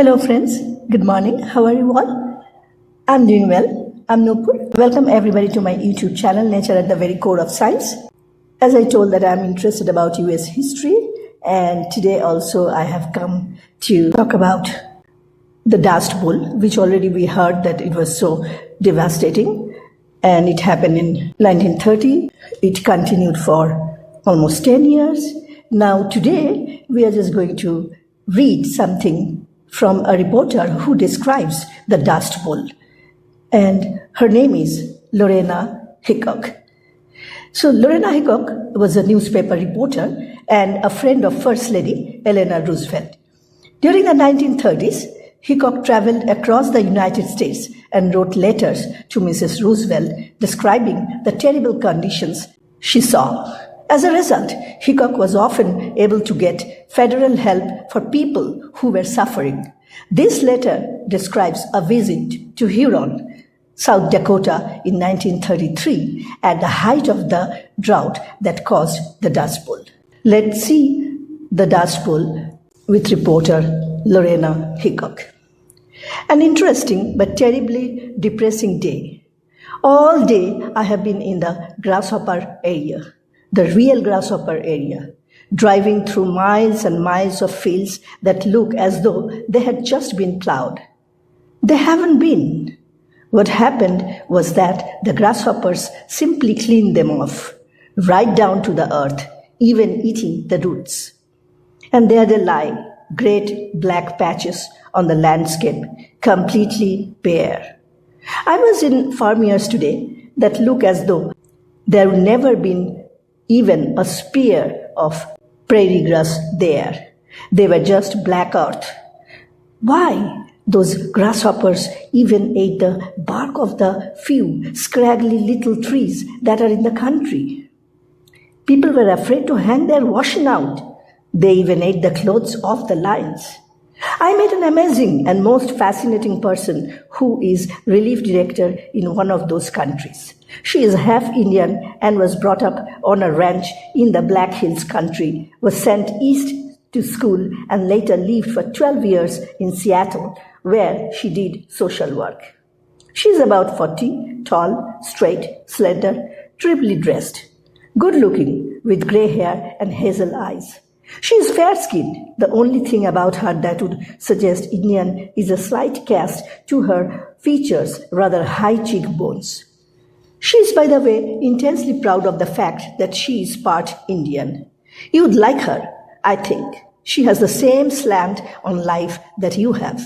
Hello friends, good morning. How are you all? I'm doing well. I'm Nupur. Welcome everybody to my YouTube channel, Nature at the Very Core of Science. As I told that I'm interested about US history, and today also I have come to talk about the Dust Bowl, which already we heard that it was so devastating, and it happened in 1930. It continued for almost 10 years. Now today we are just going to read something from a reporter who describes the Dust Bowl, and her name is Lorena Hickok. So Lorena Hickok was a newspaper reporter and a friend of First Lady Eleanor Roosevelt. During the 1930s, Hickok traveled across the United States and wrote letters to Mrs. Roosevelt describing the terrible conditions she saw. As a result, Hickok was often able to get federal help for people who were suffering. This letter describes a visit to Huron, South Dakota in 1933 at the height of the drought that caused the Dust Bowl. Let's see the Dust Bowl with reporter Lorena Hickok. An interesting but terribly depressing day. All day I have been in the grasshopper area, the real grasshopper area, driving through miles and miles of fields that look as though they had just been plowed. They haven't been. What happened was that the grasshoppers simply cleaned them off, right down to the earth, even eating the roots. And there they lie, great black patches on the landscape, completely bare. I was in farm yards today that look as though there would never been even a spear of prairie grass there. They were just black earth. Why? Those grasshoppers even ate the bark of the few scraggly little trees that are in the country. People were afraid to hang their washing out. They even ate the clothes off the lines. I met an amazing and most fascinating person who is relief director in one of those countries. She is half Indian and was brought up on a ranch in the Black Hills country, was sent east to school and later lived for 12 years in Seattle, where she did social work. She is about 40, tall, straight, slender, triply dressed, good-looking, with gray hair and hazel eyes. She is fair-skinned. The only thing about her that would suggest Indian is a slight cast to her features, rather high cheekbones. She is, by the way, intensely proud of the fact that she is part Indian. You would like her, I think. She has the same slant on life that you have.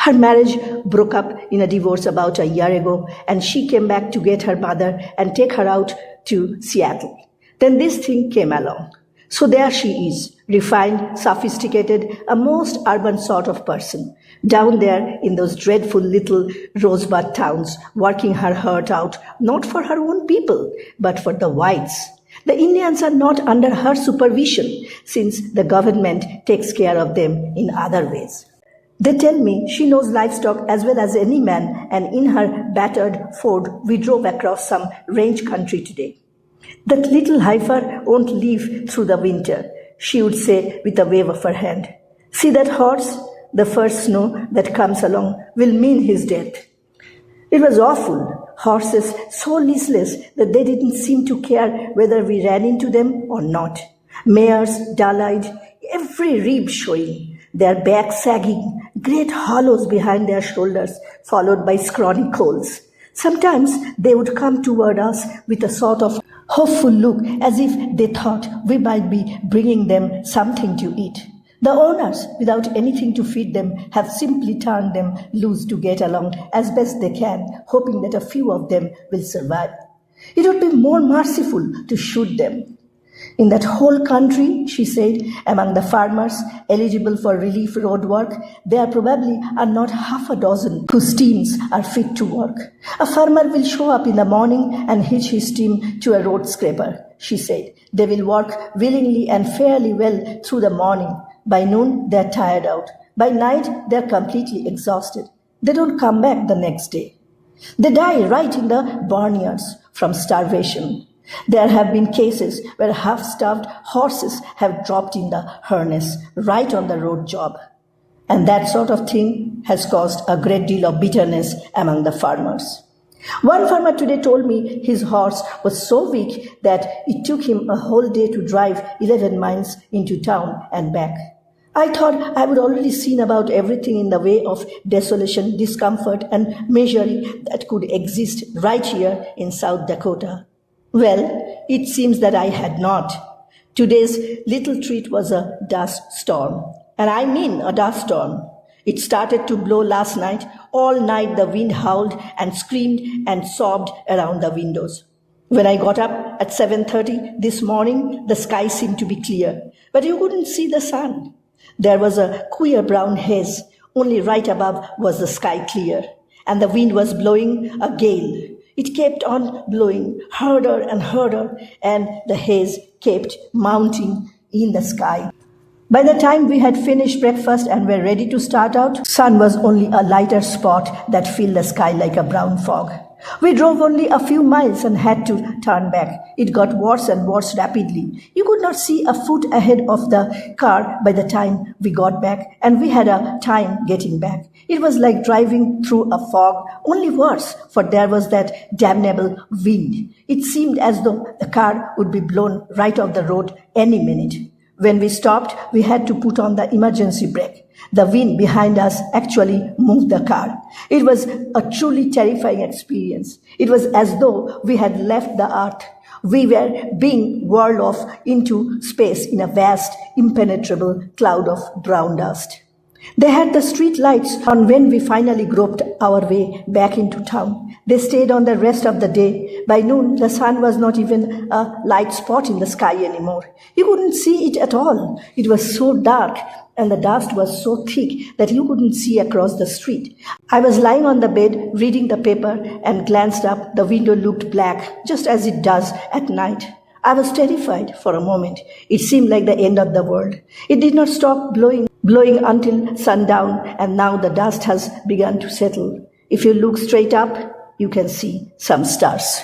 Her marriage broke up in a divorce about a year ago, and she came back to get her mother and take her out to Seattle. Then this thing came along. So there she is, refined, sophisticated, a most urban sort of person, down there in those dreadful little rosebud towns, working her heart out, not for her own people, but for the whites. The Indians are not under her supervision, since the government takes care of them in other ways. They tell me she knows livestock as well as any man, and in her battered Ford, we drove across some range country today. That little heifer won't live through the winter, she would say with a wave of her hand. See that horse? The first snow that comes along will mean his death. It was awful. Horses so listless that they didn't seem to care whether we ran into them or not. Mares, dull-eyed, every rib showing, their backs sagging, great hollows behind their shoulders, followed by scrawny coals. Sometimes they would come toward us with a sort of hopeful look, as if they thought we might be bringing them something to eat. The owners, without anything to feed them, have simply turned them loose to get along as best they can, hoping that a few of them will survive. It would be more merciful to shoot them. In that whole country, she said, among the farmers eligible for relief road work, there probably are not half a dozen whose teams are fit to work. A farmer will show up in the morning and hitch his team to a road scraper, she said. They will work willingly and fairly well through the morning. By noon, they're tired out. By night, they're completely exhausted. They don't come back the next day. They die right in the barnyards from starvation. There have been cases where half-starved horses have dropped in the harness right on the road job. And that sort of thing has caused a great deal of bitterness among the farmers. One farmer today told me his horse was so weak that it took him a whole day to drive 11 miles into town and back. I thought I would already seen about everything in the way of desolation, discomfort, and misery that could exist right here in South Dakota. Well, it seems that I had not. Today's little treat was a dust storm. And I mean a dust storm. It started to blow last night. All night the wind howled and screamed and sobbed around the windows. When I got up at 7:30 this morning, the sky seemed to be clear, but you couldn't see the sun. There was a queer brown haze. Only right above was the sky clear, and the wind was blowing a gale. It kept on blowing harder and harder, and the haze kept mounting in the sky. By the time we had finished breakfast and were ready to start out, sun was only a lighter spot that filled the sky like a brown fog. We drove only a few miles and had to turn back. It got worse and worse rapidly. You could not see a foot ahead of the car by the time we got back, and we had a time getting back. It was like driving through a fog, only worse, for there was that damnable wind. It seemed as though the car would be blown right off the road any minute. When we stopped, we had to put on the emergency brake. The wind behind us actually moved the car. It was a truly terrifying experience. It was as though we had left the earth. We were being whirled off into space in a vast, impenetrable cloud of brown dust. They had the street lights on when we finally groped our way back into town. They stayed on the rest of the day. By noon, the sun was not even a light spot in the sky anymore. You couldn't see it at all. It was so dark, and the dust was so thick that you couldn't see across the street. I was lying on the bed, reading the paper, and glanced up. The window looked black, just as it does at night. I was terrified for a moment. It seemed like the end of the world. It did not stop blowing until sundown, and now the dust has begun to settle. If you look straight up, you can see some stars.